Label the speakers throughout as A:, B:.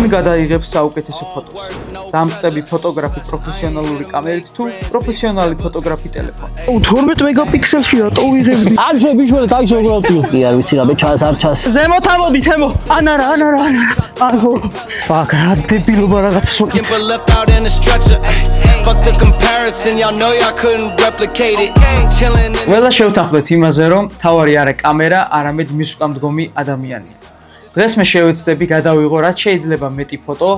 A: ვინ გადაიღებს საუკეთესო ფოტოს? დამწყები ფოტოგრაფი პროფესიონალური კამერით თუ პროფესიონალი ფოტოგრაფი ტელეფონით?
B: 12 მეგაპიქსელში რატო ვიღებდი?
C: არ შევიშველი დაიშო უბრალოდ. კი არ ვიცი რა მე ჩას არ ჩას.
B: ზემოთ ამოდი თემო. ანარა. აჰო. ფაკ რა დებილობა რაღაც სოკი.
D: Fuck the comparison, y'all know y'all couldn't replicate it. Chilling in
A: ველა შევთანხმდეთ იმაზე, რომ თავარი არა კამერა, არამედ მის უკან მდგომი ადამიანია. დღეს მე შევეცდები გადავიღო რაც შეიძლება მეტი ფოტო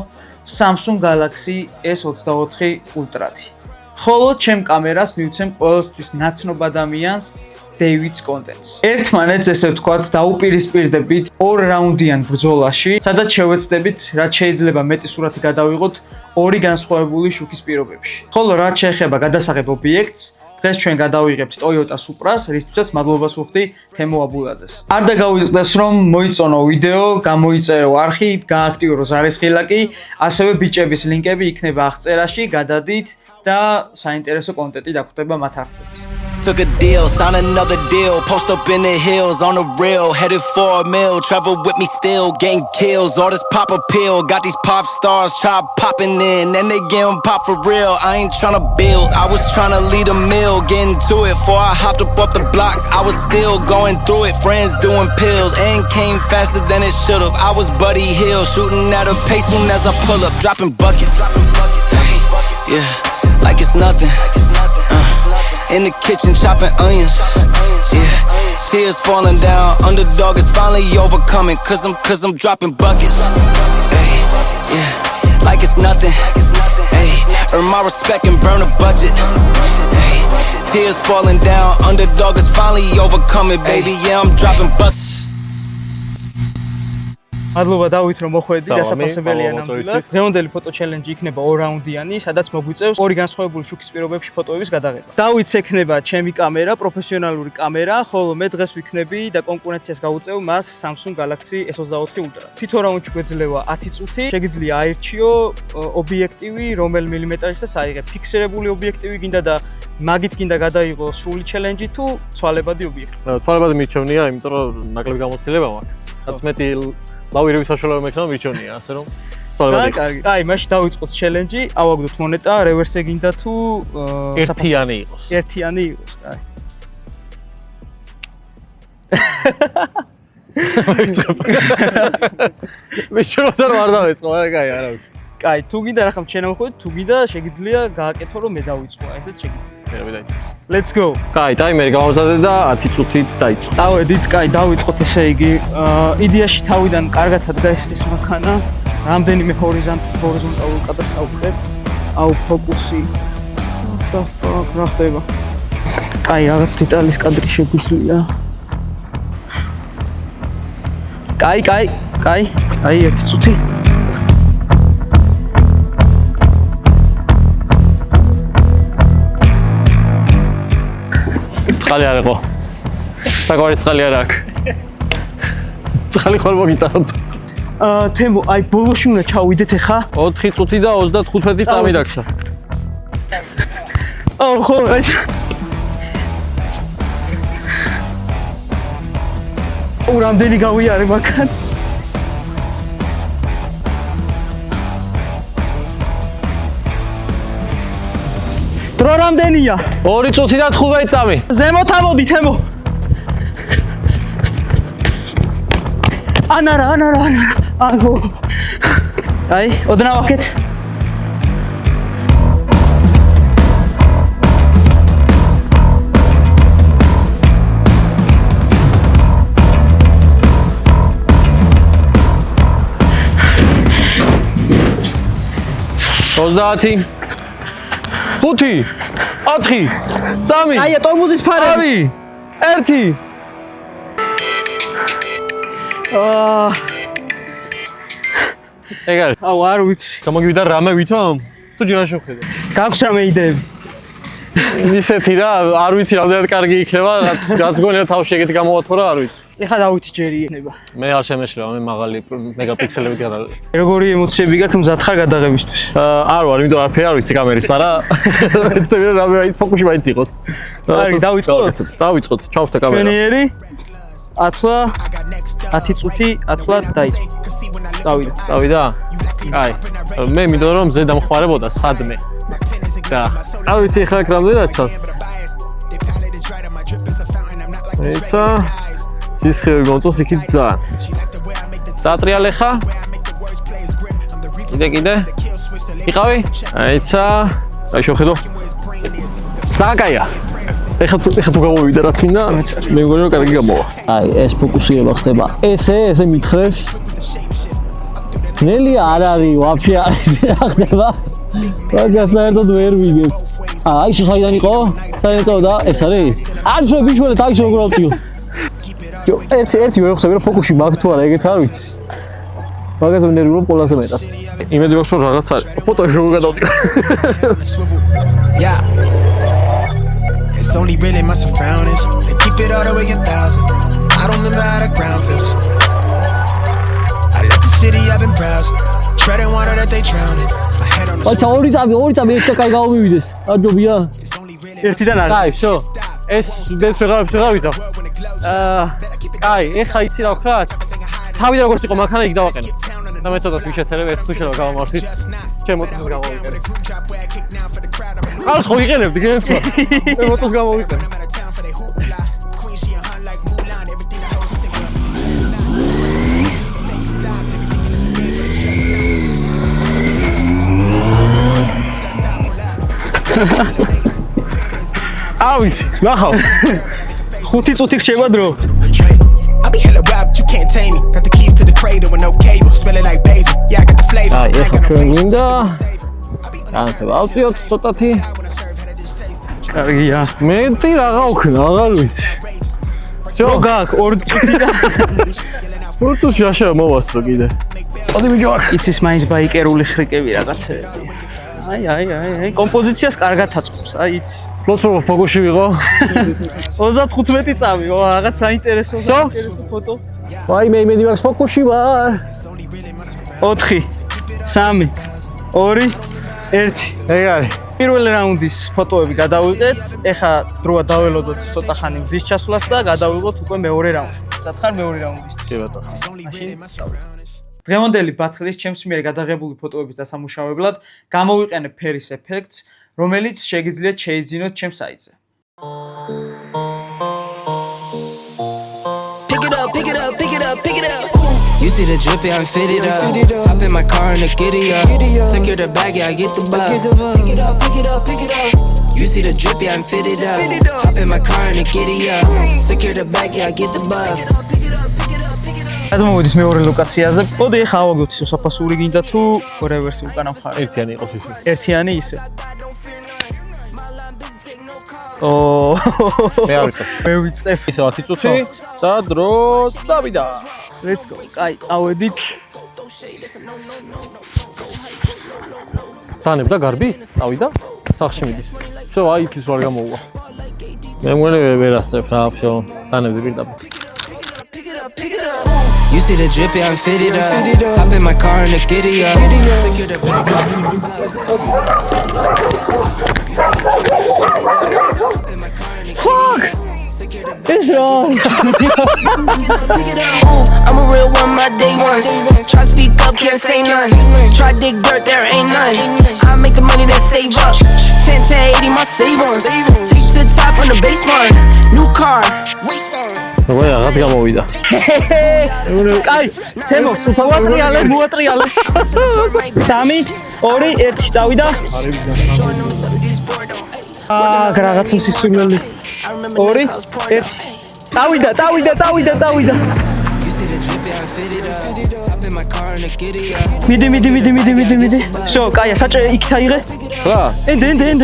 A: Samsung Galaxy S24 Ultra-ით. ხოლო ჩემ კამერას მივცემ ყოველთვის ნაცნობ ადამიანს David's Contents. ერთმანეთს ესე ვთქვათ, დაუპირისპირდებით ორ რაუნდიან ბრძოლაში, სადაც შევეცდებით რაც შეიძლება მეტი სურათი გადავიღოთ ორი განსხვავებული შუქის პირობებში. ხოლო რაც შეეხება გადასაღებ ობიექტს, დღეს ჩვენ გადავიღებთ Toyota Supra-ს, რისთვისაც მადლობას ვუხდი თემო აბულაძეს. არ დაგავიწყდეს რომ მოიწონო ვიდეო, გამოიწერო არხი, გააქტიურო ზარისხილაკი, ასევე ბიჭების ლინკები იქნება აღწერაში, გადადით და საინტერესო კონტენტი დაგვხვდება მათ არხზეც.
D: took a deal, sign another deal, post up in the hills on the real, headed for a mill, travel with me still, getting kills, all this pop appeal, got these pop stars try popping in, and they getting pop for real, I ain't tryna build, I was tryna lead a meal, getting to it, before I hopped up off the block, I was still going through it, friends doing pills, and came faster than it should've, I was Buddy Hill, shooting at a pace soon as I pull up, dropping buckets, yeah, like it's nothing, in the kitchen chopping onions, yeah, tears falling down, underdog is finally overcoming, cause I'm dropping buckets, hey, yeah, like it's nothing, hey, earn my respect and burn a budget, hey, tears falling down, underdog is finally overcoming, baby, yeah, I'm dropping buckets.
A: მადლობა დავით რომ მოხვედი დასაფასებელია ნამდვილად. დღევანდელი ფოტო ჩელენჯი იქნება ორ რაუნდიანი, სადაც მოგვიწევს ორი განსხვავებული შუქის პირობებში ფოტოების გადაღება. დავითს ექნება ჩემი კამერა, პროფესიონალური კამერა, ხოლო მე დღეს ვიქნები და კონკურენციას გავუწევ მას Samsung Galaxy S24 Ultra. თითო რაუნდში გვეძლევა 10 წუთი, შეგიძლია აირჩიო ობიექტივი, რომელ მილიმეტრაჟსაც აიღებ. ფიქსირებული ობიექტივი გინდა და მაგით გინდა გადაიღო სრული ჩელენჯი თუ ცვალებადი ობიექტივი.
E: ცვალებადი მიჩვენია, იმიტომ რომ ნაკლები გამოცდილება მაქვს. რაც მეტი ლავირების საშუალება მექნება მიჩვენია, ასე რომ
A: ცვალებადი. კარგი. აი, მაშინ დავიწყოთ ჩელენჯი, ავაგდოთ მონეტა, რევერსზე გინდა თუ
E: ერთიანი იყოს.
A: ერთიანი იყოს, აი.
E: მეჩვენოთ რომ არ დავიწყო, აი, არა ვიცი.
A: კაი, თუ გინდა რახან შენამოხვიდეთ, თუ გინდა შეგიძლია გააკეთო რომ მე დავიწყო, აი ესეც შეგიძლია. Let's go.
E: კაი, ტაიმერი გამოვზადე და 10 წუთი დაიწყო.
A: დავედით, კაი, დავიწყოთ ესე იგი. იდეაში თავიდან კარგად ადგაისრის მანქანა, რამდენიმე ჰორიზონტალურ კადრს ავხდებ. აუ, ფოკუსი. What the fuck, რა ხდება? კაი, რაღაც დეტალის კადრი შეგვიძლია. კაი, 1 წუთი.
E: წყალი არ იყო. საკვარი წყალი არ აქვს. წყალი ხარ მოგიტანოთ.
A: თემო, აი ბოლოში უნდა ჩავიდეთ ახლა.
E: 4 წუთი და 35 წამი დაგშა.
A: აუ, ხო, აი. რამდენი გავიარე მაგან? დრო რამდენია?
E: 2 წუთი და 15 წამი.
A: ზემოთ ამოდი თემო. ანარა. აჰო. აი, ოდნავ აქეთ.
E: ოცდაათი 5 4 3
A: აი, ტორმოზის ფარები.
E: 1 ეგარ.
A: აუ, არ ვიცი.
E: გამოგივიდა რამე ვითომ? თუ ჯერ არ შევხედე.
A: გაქვს რამე იდეები?
E: ისეთი რა, არ ვიცი რამდენად კარგი იქნება, რაც გონია თავში ეგეთი გამოვათო რა, არ ვიცი.
A: ეხლა დავითი ჯერი იქნება.
E: მე არ შემეშლება, მე მაღალი მეგაპიქსელებით გადავიღე.
A: როგორი ემოციები გაქვს მზად ხარ გადაღებისთვის?
E: არ ვარ, იმიტომ არაფერი არ ვიცი კამერის, მაგრამ ეცდები რომ რამე ფოკუსი მაინც იყოს.
A: კარგი, დავიწყოთ.
E: დავიწყოთ, ჩავხტე კამერა.
A: მენიერი ათლა 10 წუთი, ათლა დაიწყო. დავიდა.
E: აი, მე მინდოდა რომ მზე დამხმარებოდა სადმე. და არ ვიცი ხა რამდენად ჩანს. ეცა სისხლი გონწოს იქით ძალიან. სატრიალე ხა? კიდე. იყავი? აიცა, აი შევხედო. საკაია. ეხლა თუ გამოვიდა რაც მინდა, მე მგონი რომ კარგი გამოვა.
C: აი, ეს ფოკუსირება ხდება. ესე მითხრეს. ნელი არ არის, ვაფშე არ ხდება. მაგას საერთოდ ვერ ვიგებ. აი, ის საიდან იყო? საიდან წავდა? ეს არის? არ შევ ბიშველი, თაი როგორ ავტიო. ერთი ვერ ხვდები რომ ფოკუსი მაგ თუ არა, ეგეც არ ვიცი. მაგას ვინერვიულობ ყველაზე მეტად.
E: იმედი მაქვს რომ რაღაც არის. ფოტოში როგორ გადავდიო.
F: Yeah. It's only really my surroundings. They keep it all the way 1,000. I don't remember how the ground feels. I left the city, I've been browsing. Treading water that they drowning. My head on the
C: აი, ორი წამი ეს კაი გამომივიდეს. აჯობია.
B: ერთიდან არის.
E: აი, всё. ეს დეც ვეღარ ვიცავ. აი, ეხა იცი რა ვქრათ? თავი როგორც იყო მანქანა იქ დავაყენე. და მე ცოტა ვიშეთერებ, ერთ თუშელა გავამართვით. ჩემ მოწონს გამოვიყენე. ახლა ხო იყენებდი გენცვა. მე მოწონს გამოვიყენე. ავიც, ნახავ.
B: 5 წუთი რჩება დრო.
F: I be hella rap, you can't tame me. Got the keys to the cradle with no cable. Smell it like basil. Yeah, I got the flavor.
E: აი, ეხლა ჩვენ მინდა. განათება ავწიოთ ცოტათი.
B: კარგია.
E: მეტი რაღა ვქნა, აღარ ვიცი.
B: რო გაკ 2 წუთი და
E: ფურცუში აშა მოვასწრო კიდე. ოდი ბიჭო აქ.
B: იცის მაინც ბაიკერული ხრიკები რაღაცები. აი, კომპოზიციას კარგად აწყობს, აი იცი.
E: ფლოცრო ფოკუსში ვიყო.
B: 35 წამი, რაღაც საინტერესო ფოტო.
E: აი მე იმედი მაქვს ფოკუსში ვარ.
B: 4 3 2 1
E: ეგ არის.
B: პირველი რაუნდის ფოტოები გადავიღეთ. ეხა დროა დაველოდოთ ცოტა ხანი მზის ჩასვლას და გადავიღოთ უკვე მეორე რაუნდი. სათხარ მეორე რაუნდის.
E: კი ბატონო.
B: დღევანდელი ბათლის ჩემს მიერ გადაღებული ფოტოების დასამუშავებლად გამოვიყენებ ფერის ეფექტს, რომელიც შეგიძლიათ შეიძინოთ ჩემს საიტზე.
D: Pick it up. You see the drip, yeah, I'm fitted up. Hop in my car and the giddy up. Secure the bag, yeah, I get the bus. Pick it up. You see the drip, yeah, I'm fitted up. Hop in my car and the giddy up. Secure the bag, yeah, I get the bus.
B: გადმოვიდეს მეორე ლოკაციაზე. მოდი ეხა ავაგოთ ისო საფასური გინდა თუ რევერსი უკანა მხარე.
E: ერთიანი იყოს ისე.
B: ერთიანი ისე.
E: მე არ ვიცი.
B: მე ვიწებ.
E: ისე 10 წუთი და დრო დავიდა.
B: Let's go. კაი, წავედით.
E: თანებ და გარბის? წავიდა? სახში მიდის. всё, აი იცის ვარ გამოუვა. მე მგონი ვერასწრებ რა, всё. თანებდი პირდაპირ.
D: You see the drip, yeah, I'm fitted up. Hop in my car and the giddy up. Secure the bag.
B: Fuck! It's on.
G: I'm a real one, my day ones. Try speak up, can't say none. Try dig dirt, there ain't none. I make the money that save up. 10 to 80, my save ones. Take to the top on the baseline. New car.
E: როგორ რაღაც გამოვიდა.
B: კაი, თემო, მოატრიალე. 3 2 1 წავიდა. რაღაცა სისულელი. 2 1 წავიდა. მიდი. всё, კაია, საჭე იქ თაიღე.
E: რა?
B: ენდ.
E: 7 6 5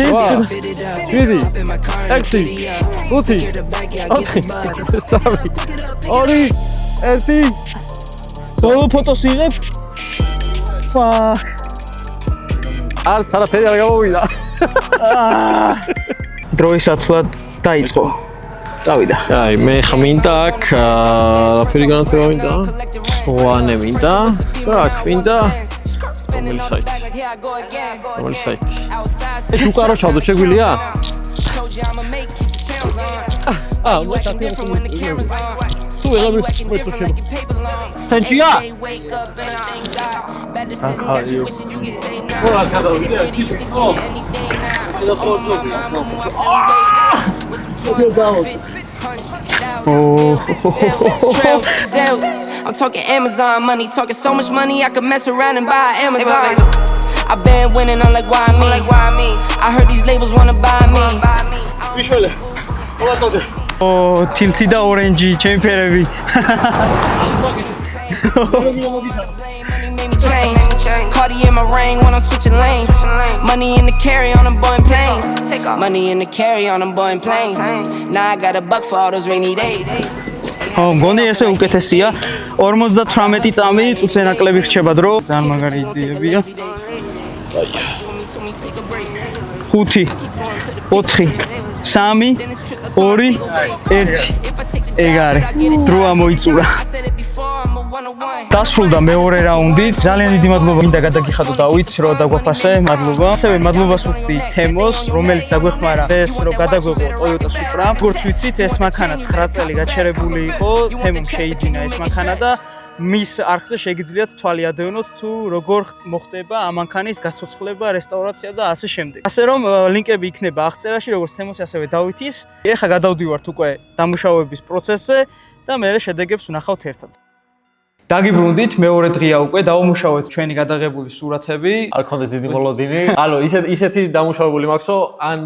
E: 4 3 2 1
B: ბოლო ფოტოს იღებ. Fuck.
E: არც არაფერი არ გამოვიდა.
B: დროის ათვლად დაიწყო. წავიდა.
E: აი, მე ხა მინდა აქ რაფერი განათება მინდა? წვანე მინდა. და აქ მინდა რომელი საიტი? ეს უკარო ჩავდო შეგვიძლია? თუ ვეღარ მეთუშებ.
C: Thank-ია.
G: I'm talking Amazon money, talking so much money I could mess around and buy Amazon. I've been winning, I'm like, why me? I heard these labels wanna buy me.
E: ვიშველე. მოვაწოდე.
B: თილთი და ორენჯი ჩემი ფერები.
G: Cardi in my ring when I'm switching lanes. Money in the carry on them Boeing planes. Money in the carry on them Boeing planes. Now I got a buck for all those rainy days.
B: მგონი ესე უკეთესია 58 წამი წუთზე ნაკლები რჩება დრო ძალიან მაგარი იდეებია 5 4 3 2 1 ეგ არის დრო ამოიწურა დასრულდა მეორე რაუნდიც ძალიან დიდი მადლობა მინდა გადაგიხადო დავით რომ დაგვაფასე მადლობა ასევე მადლობას ვუხდი თემოს რომელიც დაგვეხმარა ეს რომ გადაგვეღო Toyota Supra როგორც ვიცით ეს მანქანა 9 წელი გაჩერებული იყო თემომ შეიძინა ეს მანქანა და მის არხზე შეგიძლიათ თვალი ადევნოთ თუ როგორ მოხდება ამ მანქანის გაცოცხლება, რესტავრაცია და ასე შემდეგ. ასე რომ ლინკები იქნება აღწერაში როგორც თემოს ასევე დავითის. ეხლა გადავდივართ უკვე დამუშავების პროცესზე და მე შედეგებს ვნახავთ ერთად. დაგიბრუნდით მეორე დღეა უკვე დავუმუშავეთ ჩვენი გადაღებული სურათები.
E: არ გქონდეს დიდი მოლოდინი. ანუ ისეთი დამუშავებული მაქვს, რომ ან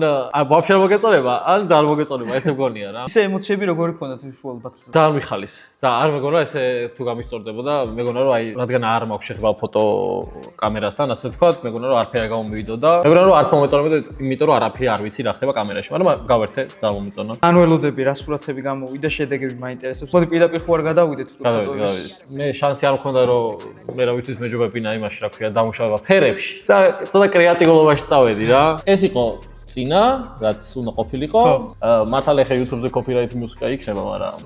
E: ვაფშე არ მოგეწონება, ან ძალიან მოგეწონება, ესე მგონია რა.
B: ისე ემოციები როგორი გქონდათ უშუალოდ ბათუმში?
E: ძალიან მიხალის. არ მეგონა ესე თუ გამისწორდებოდა, მეგონა რომ აი რადგან არ მაქვს შეხება ფოტო კამერასთან, ასე ვთქვათ, მეგონა რომ არაფერი არ გამომივიდო და მეგონა რომ არც მომეწონება, იმიტომ რომ არაფერი არ ვიცი რა ხდება კამერაში, მაგრამ გავერთე, ძალიან მომეწონა.
B: ან ველოდები რა სურათები გამოვიდა, შედეგები მაინტერესებს. ხოდი პირდაპირ ხო არ გადავიდეთ
E: მე შანსი არ მქონდა რომ მე რა ვიცი მეჯობებინა იმაში რა ქვია დამუშავება ფერებში და ცოტა კრეატიულობაში წავედი რა ეს იყო წინა რაც უნდა ყოფილიყო მართალ ახლა YouTube-ზე copyright მუსიკა იქნება მაგრამ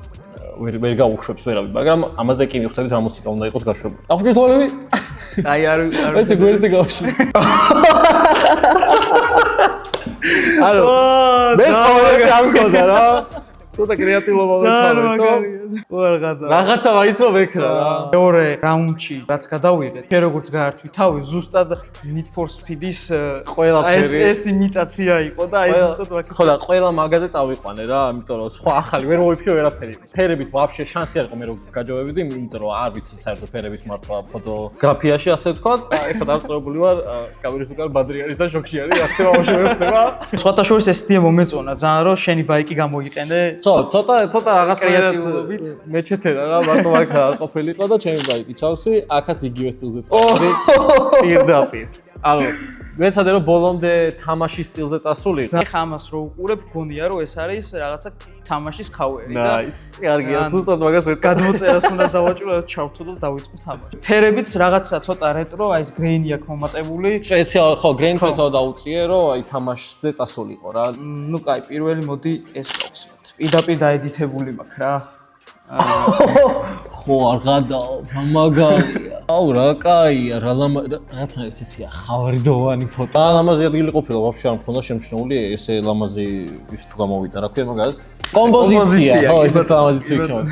E: ვერ გაუშვებს ვერავინ მაგრამ ამაზე კი მივხვდებით რა მუსიკა უნდა იყოს გაშვებული დახვდით თვალები
B: აი არ
E: ვიცი გვერდზე გავში ალო მე სწავლები არ მქონდა რა ცოტა კრეატიულობა ვეცავდით. რაღაცა ვაიცო ვეკრა რა.
B: მეორე რაუნდში რაც გადავიღეთ, შე როგორც გაართვი თავი, ზუსტად Need for Speed-ის
E: ყველაფერი
B: ეს იმიტაცია იყო და აი ზუსტად ვაკეთე.
E: ხო და ყველა მაგაზე წავიყვანე რა, იმიტომ რომ სხვა ახალი ვერ მოვიფიქრე ვერაფერი. ფერებით ვაფშე შანსი არ იყო მე რომ გაჯობებდი, იმიტომ რომ არ ვიცი საერთოდ ფერების მართვა ფოტოგრაფიაში ასე ვთქვათ. ეხლა დავწრებული ვარ კამერის უკან ბადრი არის და შოქში არის, რა ხდება ამაში ვერ ხდება.
B: სხვათა შორის ესეთი მომეწონა ძალიან რომ შენი ბაიკი გამოიყენე
E: ხო, ცოტა რაღაცნაირად მეჩეთერა რა, მარტო აქ არ ყოფილიყო და ჩემი ბაიკი ჩავსვი, აქაც იგივე სტილზე წავედი. პირდაპირ. ანუ მეცადე რომ ბოლომდე თამაშის სტილზე წასულიყო.
B: ეხა ამას რო უყურებ, გონია რომ ეს არის რაღაცა თამაშის ქავერი და
E: ნაის. კარგია, ზუსტად მაგას ვეცადე.
B: გადმოწერას უნდა დავაჭრო, ჩავთო და დავიწყო თამაში. ფერებიც რაღაცა ცოტა რეტრო, აი ეს გრეინი აქვს მომატებული.
E: სპეციალ ხო, გრეინ ფერსა დაუწიე რომ აი თამაშზე წასულიყო რა.
B: ნუ კაი, პირველი მოდი ეს გავხსნათ. პირდაპირ დაედიტებული მაქვს რა.
C: ხო არ გადაო, მაგარია. აუ რა კაია, რაღაცა ესეთია, ხავარდოვანი ფოტო.
E: ლამაზი ადგილი ყოფილა, ვაფშე არ მქონდა შემჩნეული ესე ლამაზი ის თუ გამოვიდა, რა ქვია მაგას?
C: კომპოზიცია,
E: ხო, ესეთ ლამაზი თუ იქნება.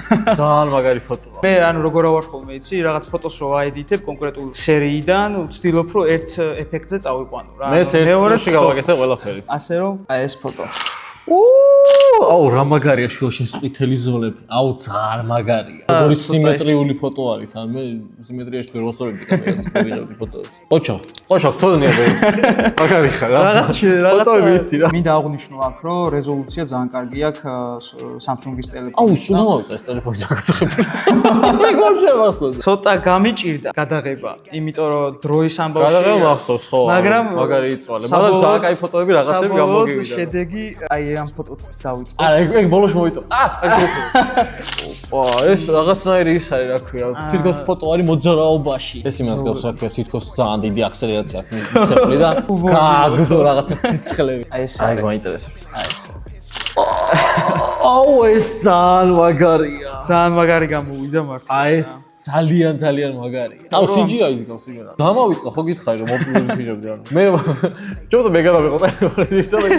E: ძალიან მაგარი ფოტოა.
B: მე ანუ როგორ ავარ ხოლმე იცი, რაღაც ფოტოს რო აედიტებ კონკრეტულ სერიიდან, ვცდილობ რომ ერთ ეფექტზე წავიყვანო რა.
E: მე მეორეში გავაკეთე ყველაფერი.
B: ასე რომ აი ეს ფოტო.
E: აუ რა მაგარია შუაშეს ყვითელი ზოლები. აუ ძალიან მაგარია. როგორი სიმეტრიული ფოტო არის, ან მე სიმეტრიაში ვერ ვასწორებდი კამერას, ვიღებდი ფოტოებს. ოჩო, გწოდნია მე. მაგარი ხარ რა. ფოტოები იცი რა.
B: მინდა აღვნიშნო აქ, რომ რეზოლუცია ძალიან კარგი აქვს Samsung-ის ტელეფონში.
E: აუ, სულ მომწეს ეს ტელეფონი დაგაწეხებული. მე გორშე მახსოვს.
B: ცოტა გამიჭირდა გადაღება, იმიტომ რომ დროის ამბავში
E: გადაღება მახსოვს ხო.
B: მაგრამ
E: მაგარი იწვალე. მაგრამ ძალიან კაი ფოტოები რაღაცები გამოგივიდა.
B: შედეგი აი ამ ფოტოც დავიწყო.
E: არა, ეგ ბოლოს მოიტო. ეს რაღაცნაირი ის არის, რა ქვია, თითქოს ფოტო არის მოძრაობაში. ეს იმას გავს, რა ქვია, თითქოს ძალიან დიდი აქსელერაცია აქვს მიცევლი და გააგდო რაღაცა ცეცხლები.
B: აი ეს
E: აი მაინტერესებს. აი ეს. აუ ეს ძალიან მაგარია.
B: ძალიან მაგარი გამოვიდა მართლა.
E: აი ეს ძალიან მაგარია. აუ CGI-ის გავს იმენა. გამავისწა ხო გითხარი რომ მოპულარიზირებდი ანუ. მე ჯობდა მე გადავიყო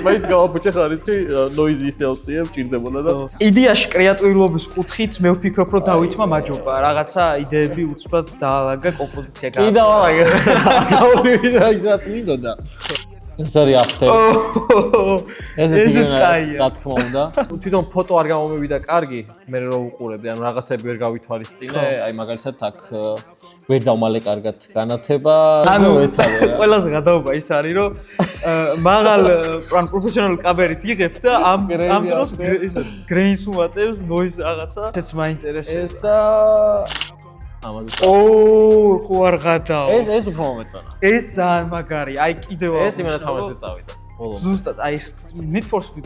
E: მაინც გავაფუჭე ხარისხი ნოიზი ისე ავწიებ ჭირდებოდა და
A: იდეაში კრეატიულობის კუთხით მე ვფიქრობ რომ დავითმა მაჯობა რაღაცა იდეები უცბად დაალაგა კომპოზიცია გააკეთა.
E: კი დავალაგე. გავივიდა ის რაც მინდოდა. ეს არის აფტერ.
A: ესეც კაია.
E: რა თქმა უნდა. თვითონ ფოტო არ გამომივიდა კარგი, მე რო უყურებდი, ანუ რაღაცები ვერ გავითვალისწინე, აი მაგალითად აქ ვერ დავმალე კარგად განათება,
A: ანუ
E: ეს არის რა.
A: ყველაზე გადაობა ის არის რომ მაღალ პროფესიონალ კამერით იღებ და ამ დროს გრეინს უატებს, ნოიზ რაღაცა. ესეც მაინტერესებს.
E: ეს და ამაზე.
A: ხო არ გადაო.
E: ეს უფრო მომეწონა.
A: ეს ძალიან მაგარი. აი კიდევ
E: ეს იმენა თამაში წავიდა.
A: ზუსტად აი ეს Need for Speed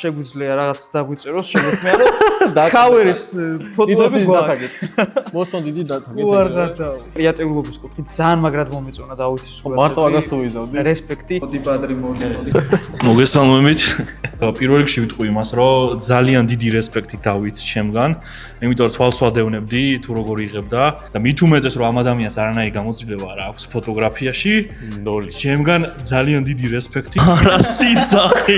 A: შეგვიძლია რაღაც დაგვიწეროს შეგვექმნა და კავერის ფოტოები გვაქვს.
E: მოსონ დიდი დათაგეთ.
A: უარ გადაო. კრეატიულობის კუთხით ძალიან მაგრად მომეწონა დავითის სურათი.
E: მარტო მაგას თუ ვიზავდი.
A: რესპექტი. მოდი პადრი მოდი.
H: მოგესალმებით. პირველ რიგში ვიტყვი იმას, რომ ძალიან დიდი რესპექტი დავითს ჩემგან, იმიტომ რომ თვალს ვადევნებდი თუ როგორ იღებდა და მით უმეტეს რომ ამ ადამიანს არანაირი გამოცდილება არ აქვს ფოტოგრაფიაში. ნოლი. ჩემგან ძალიან დიდი რესპექტი. რა სიცახი.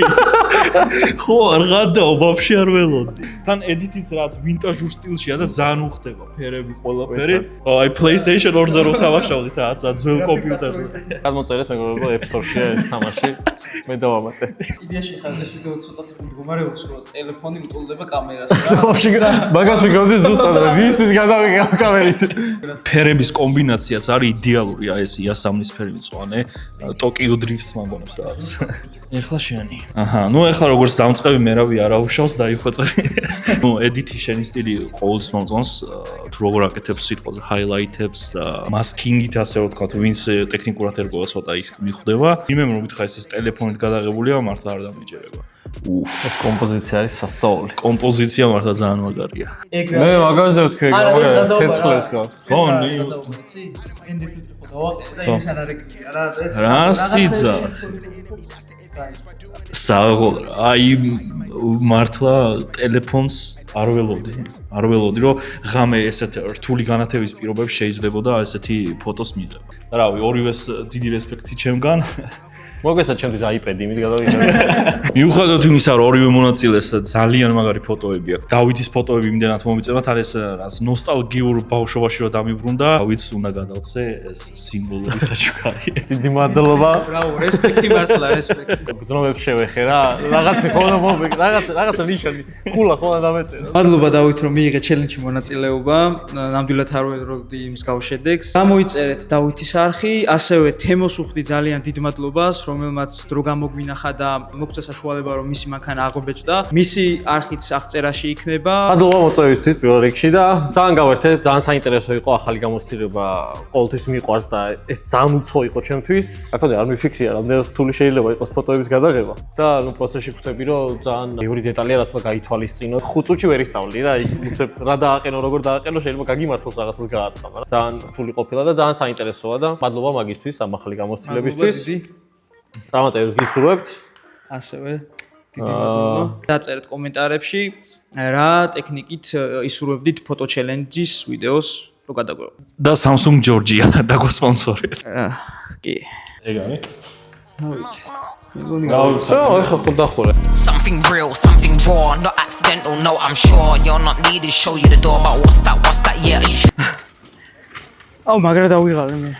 H: ხო, არ გადაო, ვაფშე არ ველოდი. თან ედიტიც რაც ვინტაჟურ სტილშია და ძალიან უხდება ფერები ყველაფერი. აი PlayStation 2-ზე რო თამაშავდით რაღაცა ძველ კომპიუტერზე.
E: გადმოწერეთ მეგობრებო App Store-ში ეს თამაში. მე დავამატე.
A: იდეაში ხარ ეს ვიდეო ცოტა მდგომარეობს რომ ტელეფონი უტოლდება კამერას რა.
E: ვაფშე მაგას ვიგავდი ზუსტად რა ვისთვის გადავიღე ამ კამერით.
H: ფერების კომბინაციაც არის იდეალური, აი ეს იასამნის ფერი მწვანე, Tokyo Drift მაგონებს რაღაც. ეხლა შენი. აჰა, ნუ ეხლა როგორც დამწყები მე რავი არაუშავს დაიხვეწები. ნუ ედიტი შენი სტილი ყოველთვის მომწონს, თუ როგორ აკეთებს სიტყვაზე highlight-ებს და masking-ით ასე ვთქვათ, ვინც ტექნიკურად ერგოა ცოტა ის მიხვდება. იმემ რომ გითხრა ეს ტელეფონით გადაღებულია, მართლა არ დამიჯერება.
E: ეს კომპოზიცია არის სასწაული.
H: კომპოზიცია მართლა ძალიან მაგარია.
E: მე მაგაზე ვთქვი, მაგარი ცეცხლებს გავს.
H: ხო, რა სიძა. აი მართლა ტელეფონს არ ველოდი რომ ღამე ესეთ რთული განათების პირობებში შეიძლებოდა ესეთი ფოტოს მიღება. და რავი, ორივეს დიდი რესპექტი ჩემგან.
E: მოგესა ჩემთვის iPad-ი, იმით გადავიდე.
H: მიუხედავად იმისა, რომ ორივე მონაწილეს ძალიან მაგარი ფოტოები აქვს. დავითის ფოტოები იმდენად მომიწევა, თან ეს რაც ნოსტალგიურ ბავშვობაში რომ დამიბრუნდა, დავით უნდა გადავცე ეს სიმბოლური საჩუქარი.
E: დიდი მადლობა.
A: ბრავო, რესპექტი მართლა, რესპექტი.
E: გზნობებს შევეხე რა. რაღაცა ხოლმე მომიგე, რაღაცა ნიშანი. კულა ხოლმე დამეწერა.
A: მადლობა დავით რომ მიიღე ჩელენჯში მონაწილეობა. ნამდვილად არ ვეროდი იმის გავშედეგს. გამოიწერეთ დავითის არხი, ასევე თემოს უხდი ძალიან დიდ მადლობას, რომელმაც დრო გამოგვინახა და მოგწესა საშუალება რომ მისი მანქანა აღვებეჭდა. მისი არხიც აღწერაში იქნება.
E: მადლობა მოწვევისთვის პირველ რიგში და ძალიან გავერთე, ძალიან საინტერესო იყო ახალი გამოცდილება, ყოველთვის მიყვარს და ეს ძალიან უცხო იყო ჩემთვის. აქამდე არ მიფიქრია, რამდენად რთული შეიძლება იყოს ფოტოების გადაღება და ნუ პროცესში ხვდები რომ ძალიან ბევრი დეტალია რაც უნდა გაითვალისწინო. 5 წუთში ვერ ისწავლი რა, უცებ რა დააყენო, როგორ დააყენო, შეიძლება გაგიმართოს რაღაცას გაარტყა, მაგრამ ძალიან რთული ყოფილა და ძალიან საინტერესოა და მადლობა მაგისთვის ამ ახალი გამოცდილებისთვის. წარმატებებს გისურვებთ.
A: ასევე დიდი მადლობა. დაწერეთ კომენტარებში რა ტექნიკით ისურვებდით ფოტო ჩელენჯის ვიდეოს რო გადაგვეღო.
H: და Samsung Georgia დაგვასპონსორეთ.
A: კი.
H: ეგ არის.
A: ვიცი.
G: Something real, something raw, not accidental, no, I'm sure you're not needed, show you the door, but what's that, yeah, are you sure?
A: აუ მაგრა დავიღალე მე.